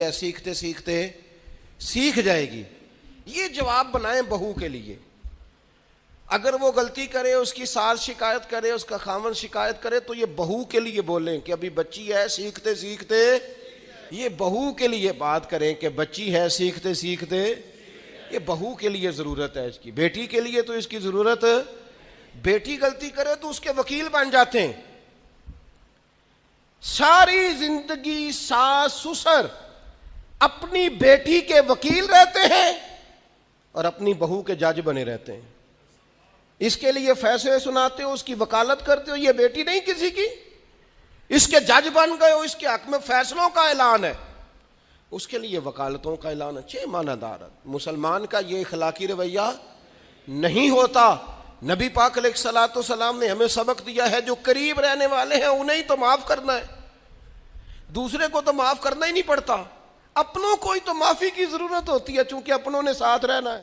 سیکھتے سیکھتے سیکھ جائے گی. یہ جواب بنائیں بہو کے لیے. اگر وہ غلطی کرے، اس کی ساس شکایت کرے، اس کا خاوند شکایت کرے، تو یہ بہو کے لیے بولیں کہ ابھی بچی ہے، سیکھتے سیکھتے. یہ بہو کے لیے بات کریں کہ بچی ہے، سیکھتے سیکھتے. یہ بہو کے لیے ضرورت ہے اس کی. بیٹی کے لیے تو اس کی ضرورت، بیٹی غلطی کرے تو اس کے وکیل بن جاتے ہیں. ساری زندگی ساس سسر اپنی بیٹی کے وکیل رہتے ہیں اور اپنی بہو کے جج بنے رہتے ہیں. اس کے لیے فیصلے سناتے ہو، اس کی وکالت کرتے ہو. یہ بیٹی نہیں کسی کی، اس کے جج بن گئے ہو، اس کے حق میں فیصلوں کا اعلان ہے، اس کے لیے وکالتوں کا اعلان ہے. چھ معنی دار. مسلمان کا یہ اخلاقی رویہ نہیں ہوتا. نبی پاک علیہ الصلوۃ والسلام نے ہمیں سبق دیا ہے، جو قریب رہنے والے ہیں انہیں تو معاف کرنا ہے، دوسرے کو تو معاف کرنا ہی نہیں پڑتا. اپنوں کو ہی تو معافی کی ضرورت ہوتی ہے، چونکہ اپنوں نے ساتھ رہنا ہے.